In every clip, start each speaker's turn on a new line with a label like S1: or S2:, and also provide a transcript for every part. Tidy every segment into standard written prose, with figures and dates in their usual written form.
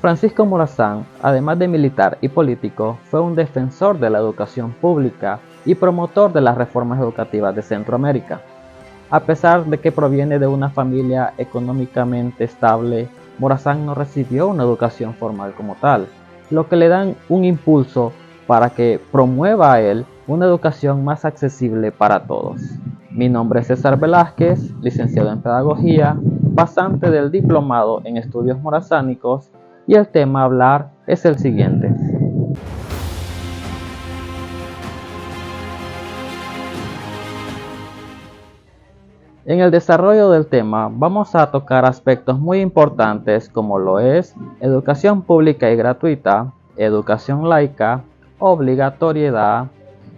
S1: Francisco Morazán, además de militar y político, fue un defensor de la educación pública y promotor de las reformas educativas de Centroamérica. A pesar de que proviene de una familia económicamente estable, Morazán no recibió una educación formal como tal, lo que le da un impulso para que promueva a él una educación más accesible para todos. Mi nombre es César Velázquez, licenciado en Pedagogía, pasante del Diplomado en Estudios Morazánicos, y el tema a hablar es el siguiente. En el desarrollo del tema vamos a tocar aspectos muy importantes como lo es educación pública y gratuita, educación laica, obligatoriedad,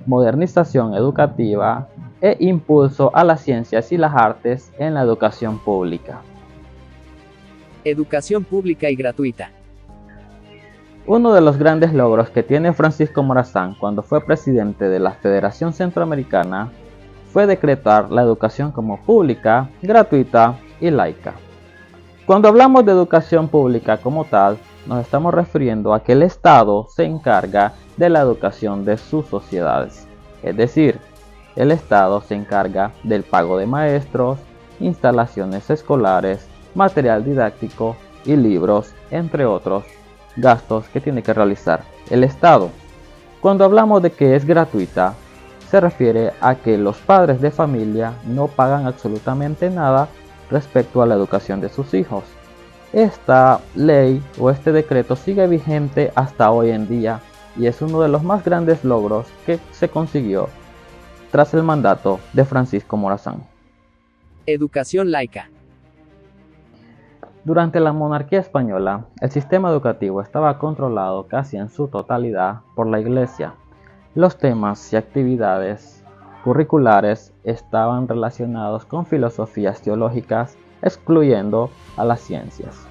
S1: modernización educativa e impulso a las ciencias y las artes en la educación pública.
S2: Educación pública y gratuita.
S1: Uno de los grandes logros que tiene Francisco Morazán cuando fue presidente de la Federación Centroamericana fue decretar la educación como pública, gratuita y laica. Cuando hablamos de educación pública como tal, nos estamos refiriendo a que el Estado se encarga de la educación de sus sociedades. Es decir, el Estado se encarga del pago de maestros, instalaciones escolares, material didáctico y libros, entre otros gastos que tiene que realizar el Estado. Cuando hablamos de que es gratuita, se refiere a que los padres de familia no pagan absolutamente nada respecto a la educación de sus hijos. Esta ley o este decreto sigue vigente hasta hoy en día y es uno de los más grandes logros que se consiguió tras el mandato de Francisco Morazán.
S2: Educación laica.
S1: Durante la monarquía española, el sistema educativo estaba controlado casi en su totalidad por la Iglesia. Los temas y actividades curriculares estaban relacionados con filosofías teológicas, excluyendo a las ciencias.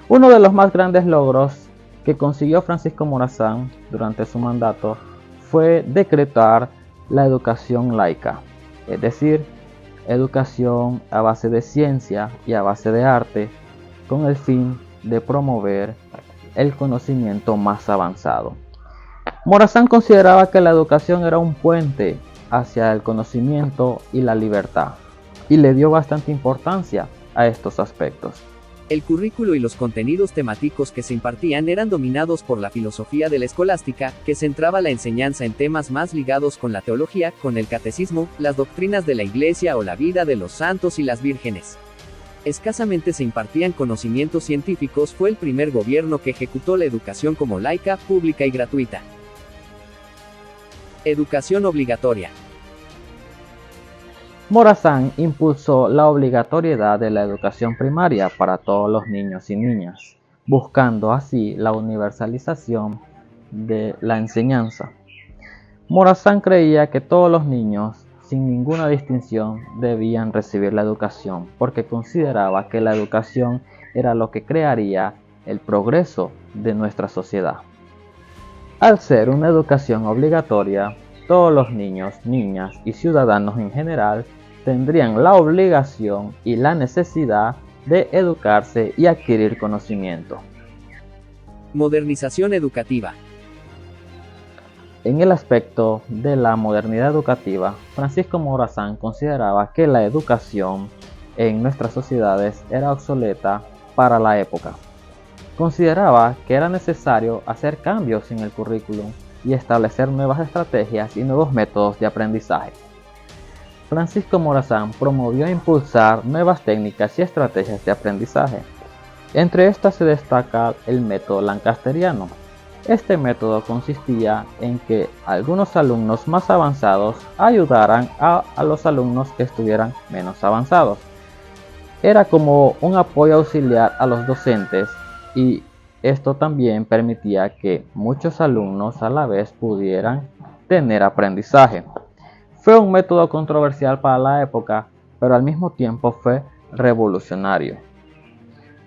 S1: Uno de los más grandes logros que consiguió Francisco Morazán durante su mandato fue decretar la educación laica, es decir, educación a base de ciencia y a base de arte, con el fin de promover el conocimiento más avanzado. Morazán consideraba que la educación era un puente hacia el conocimiento y la libertad, y le dio bastante importancia a estos aspectos.
S2: El currículo y los contenidos temáticos que se impartían eran dominados por la filosofía de la escolástica, que centraba la enseñanza en temas más ligados con la teología, con el catecismo, las doctrinas de la Iglesia o la vida de los santos y las vírgenes. Escasamente se impartían conocimientos científicos. Fue el primer gobierno que ejecutó la educación como laica, pública y gratuita. Educación obligatoria.
S1: Morazán impulsó la obligatoriedad de la educación primaria para todos los niños y niñas, buscando así la universalización de la enseñanza. Morazán creía que todos los niños, sin ninguna distinción, debían recibir la educación, porque consideraba que la educación era lo que crearía el progreso de nuestra sociedad. Al ser una educación obligatoria, todos los niños, niñas y ciudadanos en general tendrían la obligación y la necesidad de educarse y adquirir conocimiento.
S2: Modernización educativa.
S1: En el aspecto de la modernidad educativa, Francisco Morazán consideraba que la educación en nuestras sociedades era obsoleta para la época. Consideraba que era necesario hacer cambios en el currículum y establecer nuevas estrategias y nuevos métodos de aprendizaje. Francisco Morazán promovió impulsar nuevas técnicas y estrategias de aprendizaje. Entre estas se destaca el método lancasteriano. Este método consistía en que algunos alumnos más avanzados ayudaran a los alumnos que estuvieran menos avanzados. Era como un apoyo auxiliar a los docentes y esto también permitía que muchos alumnos a la vez pudieran tener aprendizaje. Fue un método controversial para la época, pero al mismo tiempo fue revolucionario.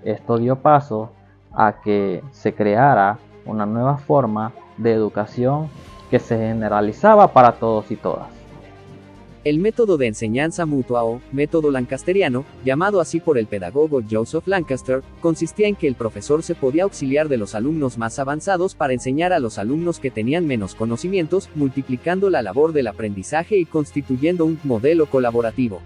S1: Esto dio paso a que se creara una nueva forma de educación que se generalizaba para todos y todas.
S2: El método de enseñanza mutua o método lancasteriano, llamado así por el pedagogo Joseph Lancaster, consistía en que el profesor se podía auxiliar de los alumnos más avanzados para enseñar a los alumnos que tenían menos conocimientos, multiplicando la labor del aprendizaje y constituyendo un modelo colaborativo.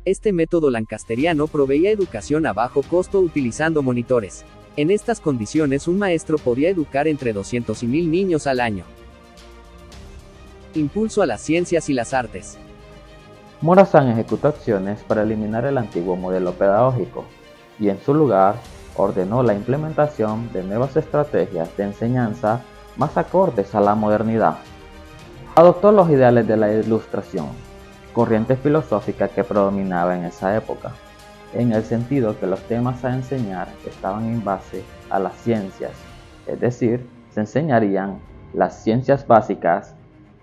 S2: Este método lancasteriano proveía educación a bajo costo utilizando monitores. En estas condiciones un maestro podía educar entre 200 y 1000 niños al año. Impulso a las ciencias y las artes.
S1: Morazán ejecutó acciones para eliminar el antiguo modelo pedagógico y en su lugar ordenó la implementación de nuevas estrategias de enseñanza más acordes a la modernidad. Adoptó los ideales de la Ilustración, corriente filosófica que predominaba en esa época, en el sentido que los temas a enseñar estaban en base a las ciencias, es decir, se enseñarían las ciencias básicas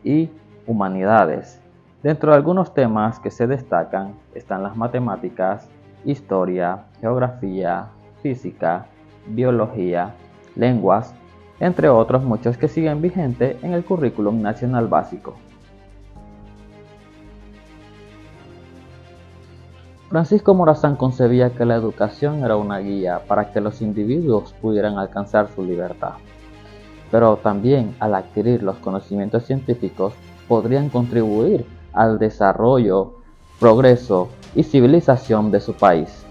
S1: y humanidades. Dentro de algunos temas que se destacan están las matemáticas, historia, geografía, física, biología, lenguas, entre otros muchos que siguen vigentes en el currículum nacional básico. Francisco Morazán concebía que la educación era una guía para que los individuos pudieran alcanzar su libertad, pero también al adquirir los conocimientos científicos podrían contribuir al desarrollo, progreso y civilización de su país.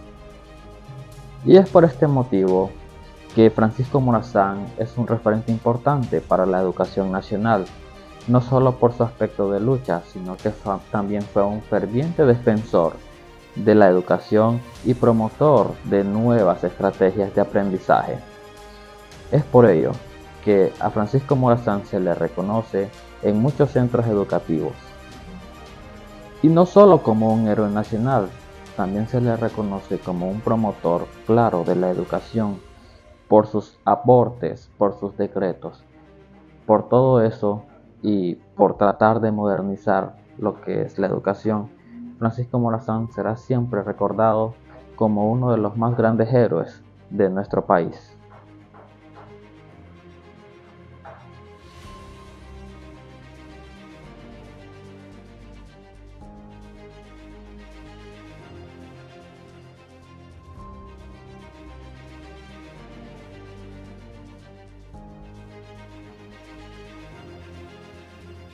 S1: Y es por este motivo que Francisco Morazán es un referente importante para la educación nacional, no solo por su aspecto de lucha, sino que también fue un ferviente defensor de la educación y promotor de nuevas estrategias de aprendizaje. Es por ello que a Francisco Morazán se le reconoce en muchos centros educativos. Y no solo como un héroe nacional, también se le reconoce como un promotor claro de la educación, por sus aportes, por sus decretos, por todo eso y por tratar de modernizar lo que es la educación. Francisco Morazán será siempre recordado como uno de los más grandes héroes de nuestro país.